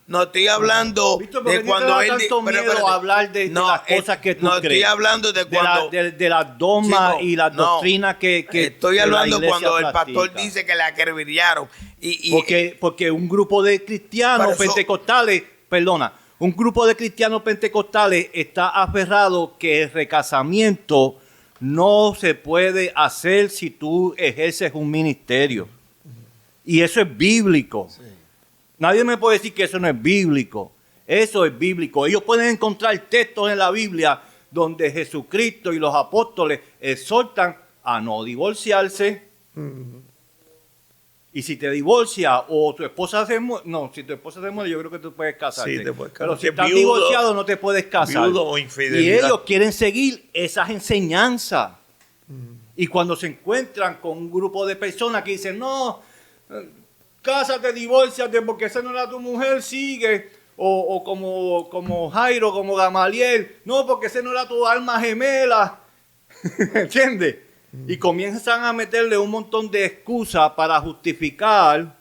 No estoy hablando de cuando él... Pero hablar de las cosas que tú crees. No estoy hablando de cuando... De las dogmas y las doctrinas que estoy hablando cuando el practica. pastor dice que la acribillaron. Porque un grupo de cristianos pentecostales, un grupo de cristianos pentecostales está aferrado que el recasamiento no se puede hacer si tú ejerces un ministerio. Y eso es bíblico. Sí. Nadie me puede decir que eso no es bíblico. Eso es bíblico. Ellos pueden encontrar textos en la Biblia donde Jesucristo y los apóstoles exhortan a no divorciarse. Y si te divorcias o tu esposa se muere, si tu esposa se muere, yo creo que tú puedes casarte. Sí, te puedes casar. Pero si estás divorciado no te puedes casar. Viudo o infidelidad. Y ellos quieren seguir esas enseñanzas. Y cuando se encuentran con un grupo de personas que dicen, no, cásate, divórciate, porque esa no era tu mujer, sigue. O como Jairo, como Gamaliel, no, porque esa no era tu alma gemela. ¿Entiendes? Y comienzan a meterle un montón de excusas para justificar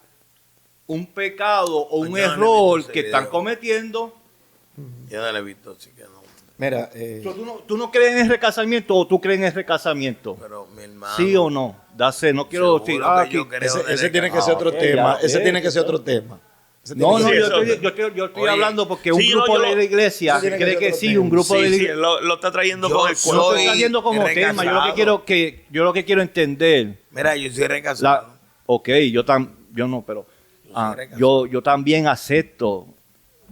un pecado o un error que están cometiendo. Yo no la he visto, así que no. Mira, ¿Tú no crees en el recasamiento o tú crees en el recasamiento? Pero mi hermano. ¿Sí o no? No quiero decir, seguro que aquí. yo creo en el ese tiene que ser otro ok, tema. ya, Ese ok, tiene que ser ok. otro tema. Ese No, tiene no, que ser- yo estoy Oye, hablando porque un sí, no, grupo yo de la iglesia eso tiene que cree ser que otro sí, tema. un grupo de la Sí, iglesia. lo está trayendo Yo con el soy- No cuerpo. estoy trayendo como Soy tema, yo recasado. lo que quiero entender. Mira, yo soy recasado. Ok, yo no, pero recasado. yo también acepto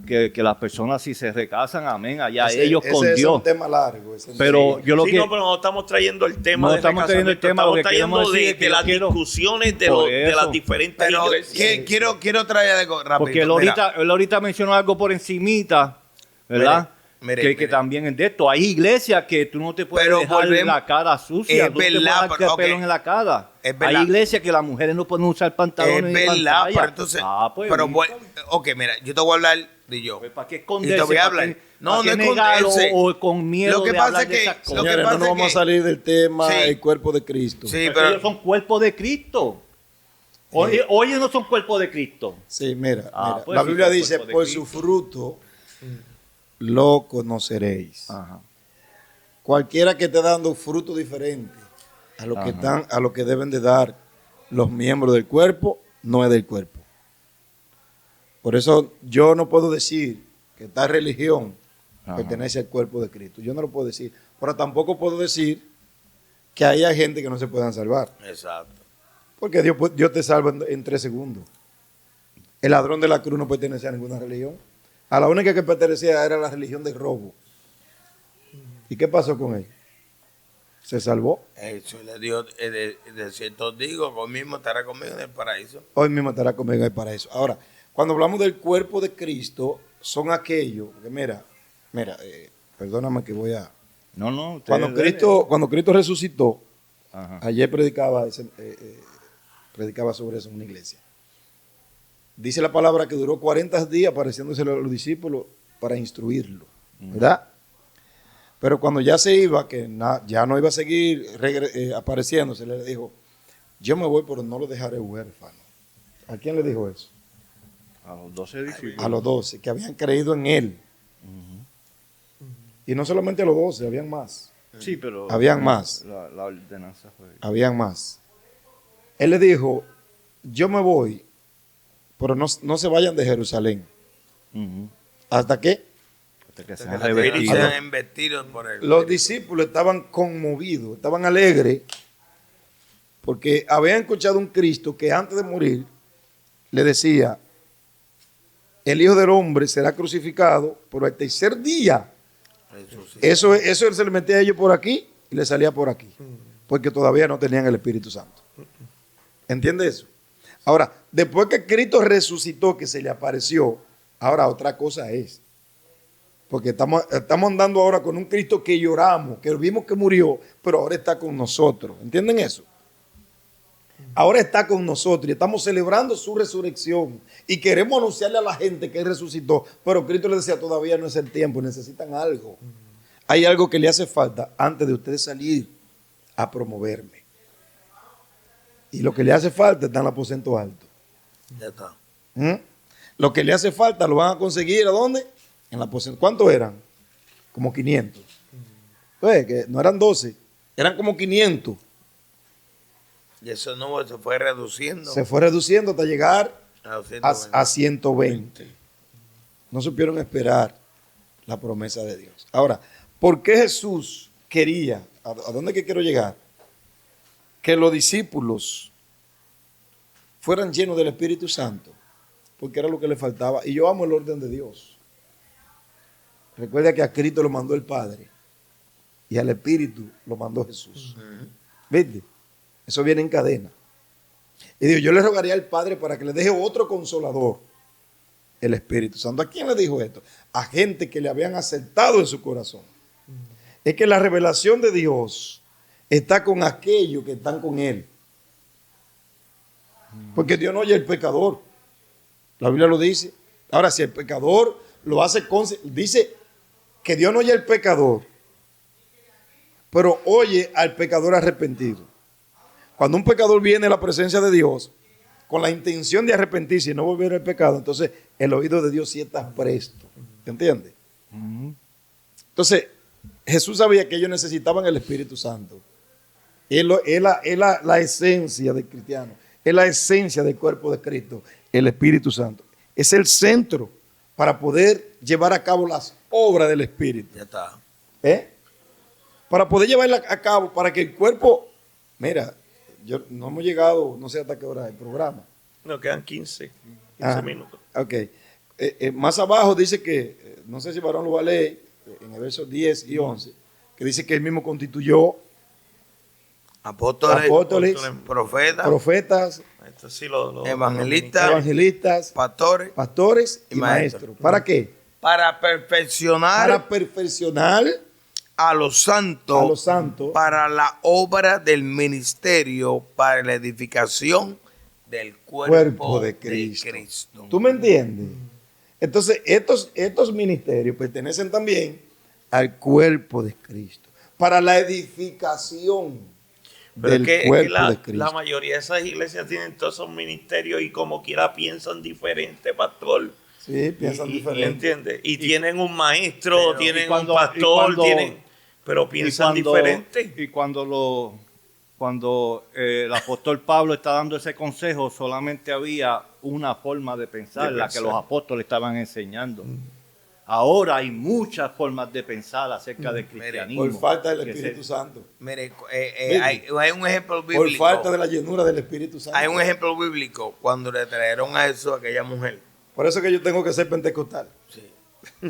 que las personas si se recasan, amén, allá ese- ellos ese con es Dios. un tema largo. Pero yo lo Sí, que no, pero no estamos trayendo el tema No de estamos trayendo el tema, estamos lo que trayendo queremos decir es de que yo las quiero- discusiones de, Por de las eso. diferentes Pero iglesias. quiero traer algo rápido. porque él ahorita mencionó algo por encimita, ¿verdad? Mire, que también es de esto. Hay iglesias que tú no te puedes Pero dejar volvemos- la cara sucia, Es tú no te puedes verdad, dejar pero, pelo ok. en la cara. Es verdad. Hay iglesias que las mujeres no pueden usar pantalones Es ni verdad, pantalla. pero entonces. Pues, pero listo. ok, mira, yo te voy a hablar de yo. Pues, ¿para qué Y esconderse? te voy a ¿Para hablar. qué- No, para no qué es negarlo esconderse. o con miedo Lo que de pasa hablar es de que- esas lo cosas? que Señores, pasa no es vamos que- a salir del tema Sí. el cuerpo de Cristo. Sí, Pero ellos pero. son cuerpos de Cristo. Hoy no son cuerpos de Cristo. Sí, mira, Ah, pues la sí, Biblia por dice, cuerpo de por Cristo. su fruto lo conoceréis. Ajá. Cualquiera que esté dando fruto diferente a lo que están, a lo que deben de dar los miembros del cuerpo, no es del cuerpo. Por eso yo no puedo decir que esta religión Ajá. pertenece al cuerpo de Cristo. Yo no lo puedo decir. Pero tampoco puedo decir que haya gente que no se puedan salvar. Exacto. Porque Dios te salva en 3 segundos. El ladrón de la cruz no pertenecía a ninguna religión. A la única que pertenecía era la religión del robo. ¿Y qué pasó con él? Se salvó. Eso le dio, de cierto digo, hoy mismo estará conmigo en el paraíso. Hoy mismo estará conmigo en el paraíso. Ahora, cuando hablamos del cuerpo de Cristo, son aquellos que, mira, perdóname que voy a... No. Cuando Cristo resucitó, Ajá. ayer predicaba sobre eso en una iglesia. Dice la palabra que duró 40 días apareciéndose a los discípulos para instruirlo, ¿verdad? Pero cuando ya se iba, que ya no iba a seguir apareciéndose, le dijo, yo me voy, pero no lo dejaré huérfano. ¿A quién le dijo eso? A los 12 discípulos. A los 12, que habían creído en él. Y no solamente a los 12, habían más. Sí, pero Habían más. La ordenanza fue. Habían más. Él le dijo, yo me voy, pero no se vayan de Jerusalén. Ujú. ¿Hasta qué? Hasta que Que sean los espíritus revestidos. sean embestidos por él. Los discípulos estaban conmovidos, estaban alegres, porque habían escuchado un Cristo que antes de morir le decía, el Hijo del Hombre será crucificado, pero al tercer día, eso se le metía a ellos por aquí y le salía por aquí, porque todavía no tenían el Espíritu Santo. ¿Entiende eso? Ahora, después que Cristo resucitó, que se le apareció, ahora otra cosa es, porque estamos andando ahora con un Cristo que lloramos, que vimos que murió, pero ahora está con nosotros. ¿Entienden eso? Ahora está con nosotros y estamos celebrando su resurrección y queremos anunciarle a la gente que Él resucitó, pero Cristo le decía, todavía no es el tiempo, necesitan algo. Hay algo que le hace falta antes de ustedes salir a promoverme. Y lo que le hace falta está en el aposento alto. Ya está. ¿Mm? Lo que le hace falta lo van a conseguir, ¿a dónde? En la aposento. ¿Cuántos eran? Como 500. Entonces, que no eran 12, eran como 500. Y eso no se fue reduciendo Se fue reduciendo hasta llegar a 220. a 120. No supieron esperar la promesa de Dios. Ahora, ¿por qué Jesús quería, a dónde que quiero llegar? Que los discípulos fueran llenos del Espíritu Santo, porque era lo que le faltaba. Y yo amo el orden de Dios. Recuerda que a Cristo lo mandó el Padre y al Espíritu lo mandó Jesús. ¿Viste? Eso viene en cadena. Y digo, yo le rogaría al Padre para que le deje otro consolador, el Espíritu Santo. ¿A quién le dijo esto? A gente que le habían aceptado en su corazón. Es que la revelación de Dios está con aquellos que están con Él. Porque Dios no oye al pecador. La Biblia lo dice. Ahora, si el pecador lo hace dice que Dios no oye al pecador, pero oye al pecador arrepentido. Cuando un pecador viene a la presencia de Dios con la intención de arrepentirse y no volver al pecado, entonces el oído de Dios sí está presto. ¿Te entiendes? Entonces, Jesús sabía que ellos necesitaban el Espíritu Santo. Es la esencia del cristiano, es la esencia del cuerpo de Cristo, el Espíritu Santo. Es el centro para poder llevar a cabo las obras del Espíritu. Ya está. Para poder llevarla a cabo, para que el cuerpo... Mira, no hemos llegado, no sé hasta qué hora el programa. Nos quedan 15 minutos. Ok. Más abajo dice que, no sé si Varón lo va a leer, en el verso 10 y 11, que dice que él mismo constituyó apóstoles, profetas, Esto sí evangelistas, pastores y maestros. ¿Para qué? Para perfeccionar a los santos, para la obra del ministerio, para la edificación del cuerpo de Cristo. ¿Tú me entiendes? Entonces, estos ministerios pertenecen también al cuerpo de Cristo, para la edificación del cuerpo de Cristo. La mayoría de esas iglesias tienen todos esos ministerios y como quiera piensan diferente, pastor. Sí, piensan diferente. ¿Entiendes? Y tienen un maestro, tienen un pastor, pero piensan diferente. Y cuando el apóstol Pablo está dando ese consejo, solamente había una forma de pensar, la que los apóstoles estaban enseñando. Ahora hay muchas formas de pensar acerca del cristianismo. Por falta del Espíritu Santo. Mire, hay un ejemplo bíblico. Por falta de la llenura del Espíritu Santo. Hay un ejemplo bíblico cuando le trajeron a Jesús a aquella mujer. Por eso que yo tengo que ser pentecostal. Sí.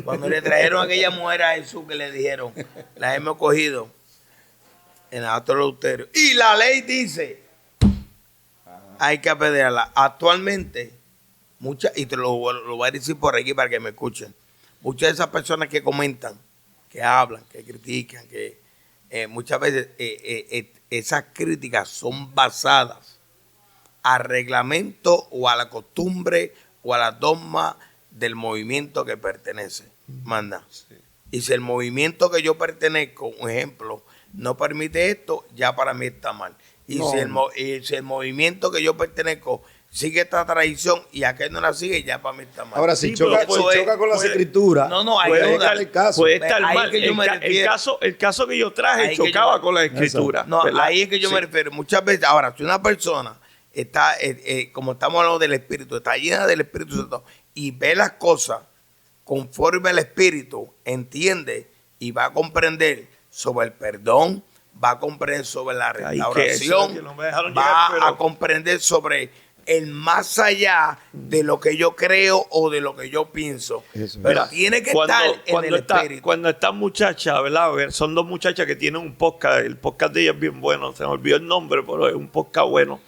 Cuando le trajeron a aquella mujer a Jesús, que le dijeron, la hemos cogido en el acto adulterio. Y la ley dice, hay que apedrearla. Actualmente, y te lo voy a decir por aquí para que me escuchen, muchas de esas personas que comentan, que hablan, que critican, que muchas veces esas críticas son basadas al reglamento o a la costumbre o a la dogma del movimiento que pertenece. Manda. Sí. Y si el movimiento que yo pertenezco, un ejemplo, no permite esto, ya para mí está mal. Y si el movimiento que yo pertenezco sigue esta tradición y aquel no la sigue, ya para mí está mal. Ahora, si choca con las escrituras, puede estar mal. El caso que yo traje chocaba con la escritura. No, ahí es que yo me refiero. Muchas veces, ahora, si una persona está, como estamos hablando del Espíritu, está llena del Espíritu Santo y ve las cosas conforme al Espíritu, entiende y va a comprender sobre el perdón, va a comprender sobre la restauración, va a comprender sobre el más allá de lo que yo creo o de lo que yo pienso. Pero tiene que estar en el Espíritu. Cuando estas muchachas, ¿verdad? Son dos muchachas que tienen un podcast, el podcast de ellas es bien bueno, se me olvidó el nombre, pero es un podcast bueno.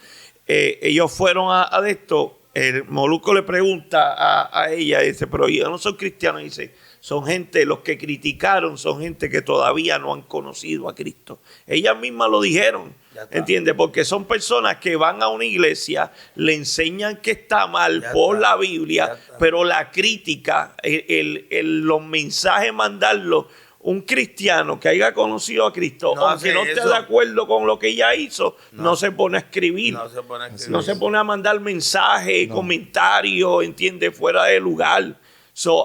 Ellos fueron a esto, el Molusco le pregunta a ella, dice, pero ellos no son cristianos, dice, son gente, los que criticaron son gente que todavía no han conocido a Cristo. Ellas mismas lo dijeron, ¿entiendes? Porque son personas que van a una iglesia, le enseñan que está mal por la Biblia, pero la crítica, los mensajes mandarlos, un cristiano que haya conocido a Cristo, aunque no esté de acuerdo con lo que ella hizo, no se pone a escribir. No se pone a mandar mensajes, comentarios, ¿entiendes? Fuera de lugar.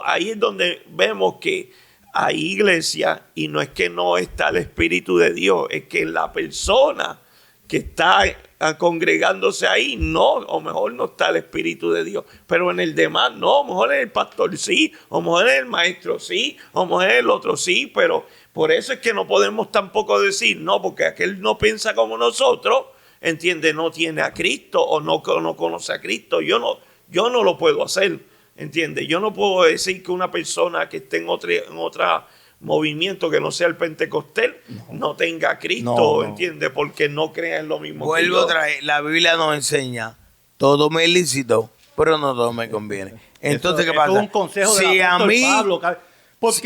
Ahí es donde vemos que hay iglesia y no es que no está el Espíritu de Dios, es que la persona que está congregándose ahí, no, o mejor no está el Espíritu de Dios, pero en el demás no, mejor en el pastor sí, o mejor en el maestro sí, o mejor en el otro sí, pero por eso es que no podemos tampoco decir, no, porque aquel no piensa como nosotros, entiende, no tiene a Cristo o no conoce a Cristo, yo no lo puedo hacer, entiende, yo no puedo decir que una persona que esté en otra movimiento que no sea el pentecostal no tenga a Cristo, ¿entiendes? Porque no crea en lo mismo. Vuelvo otra vez, la Biblia nos enseña, todo me es lícito, pero no todo me conviene. Entonces, ¿qué pasa? Es un consejo del apóstol Pablo. ¿Por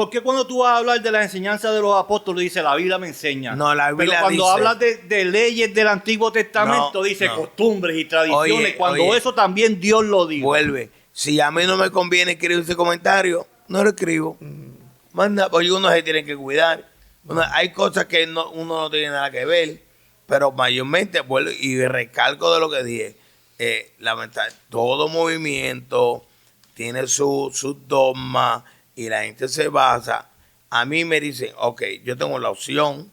qué cuando tú vas a hablar de la enseñanza de los apóstoles dice la Biblia me enseña? No, la Biblia pero cuando dice, hablas de leyes del Antiguo Testamento dice costumbres y tradiciones, cuando eso también Dios lo dijo. Vuelve, si a mí no me conviene escribir ese comentario, no lo escribo. Manda, porque uno se tiene que cuidar. Hay cosas que uno no tiene nada que ver, pero mayormente, vuelvo y recalco de lo que dije, todo movimiento tiene su dogma, y la gente se basa. A mí me dicen, ok, yo tengo la opción,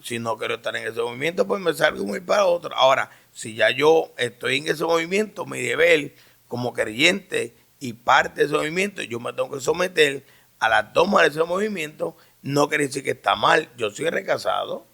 si no quiero estar en ese movimiento, pues me salgo muy para otro. Ahora, si ya yo estoy en ese movimiento, mi deber como creyente y parte de ese movimiento, yo me tengo que someter a las tomas de ese movimiento. No quiere decir que está mal, yo soy recasado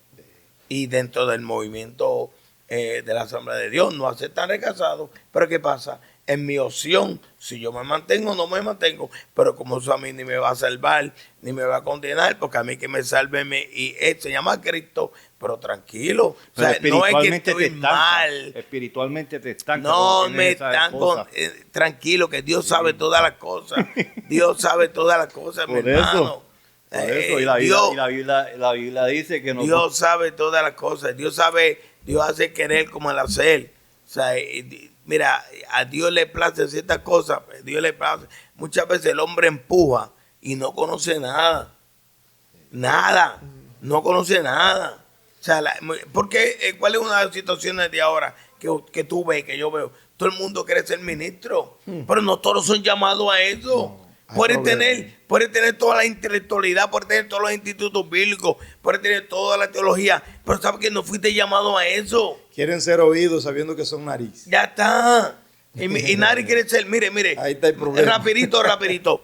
y dentro del movimiento de la Asamblea de Dios no aceptan recasados, pero ¿qué pasa? En mi opción, si yo me mantengo o no me mantengo, pero como eso a mí ni me va a salvar, ni me va a condenar, porque a mí que me salve y se llama Cristo, pero tranquilo, o sea, no es que estoy mal. Espiritualmente te estanca. No me están tranquilo, que Dios sabe todas las cosas. Dios sabe todas las cosas, mi hermano. Por eso, y la Biblia dice que no. Dios sabe todas las cosas. Dios sabe, Dios hace querer como el hacer. O sea, mira, a Dios le place ciertas cosas, Dios le place. Muchas veces el hombre empuja y no conoce nada. Nada. No conoce nada. O sea, porque ¿cuál es una de las situaciones de ahora que tú ves, que yo veo? Todo el mundo quiere ser ministro, pero no todos son llamados a eso. Puedes tener toda la intelectualidad, puedes tener todos los institutos bíblicos, puedes tener toda la teología, pero sabes que no fuiste llamado a eso. Quieren ser oídos sabiendo que son nariz. Ya está. Y nadie quiere ser, mire. Ahí está el problema. Rapidito.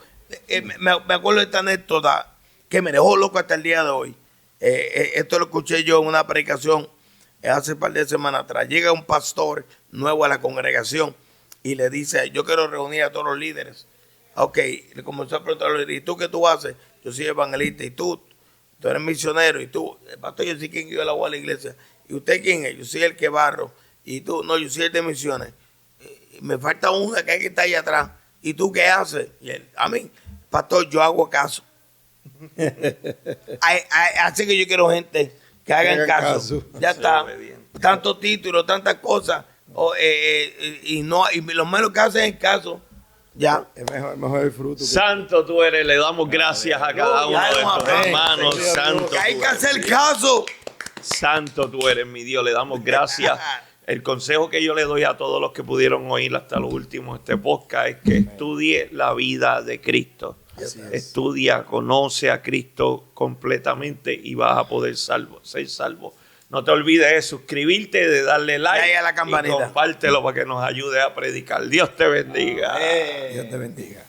Me acuerdo de esta anécdota que me dejó loco hasta el día de hoy. Esto lo escuché yo en una predicación hace un par de semanas atrás. Llega un pastor nuevo a la congregación y le dice, yo quiero reunir a todos los líderes. Ok, le comenzó a preguntar, ¿y tú qué tú haces? Yo soy evangelista, y tú eres misionero, y tú, el pastor, yo soy quien guió el agua a la iglesia. ¿Y usted quién es? Yo soy el que barro. Y tú, no, yo soy el de misiones. Me falta una que hay que estar ahí atrás. ¿Y tú qué haces? Y él, a mí, pastor, yo hago caso. Así que yo quiero gente que hagan caso. Ya está. Tantos títulos, tantas cosas. Y los menos que hacen es caso. Ya. Es mejor el fruto. Santo tú eres, le damos gracias a cada uno de estos hermanos. Santo. Que hay que hacer caso. Santo tú eres, mi Dios, le damos gracias. El consejo que yo le doy a todos los que pudieron oír hasta lo último este podcast es que estudie la vida de Cristo. Estudia, conoce a Cristo completamente y vas a poder ser salvo. No te olvides de suscribirte, de darle like a la campanita. Y compártelo para que nos ayude a predicar. Dios te bendiga. Dios te bendiga.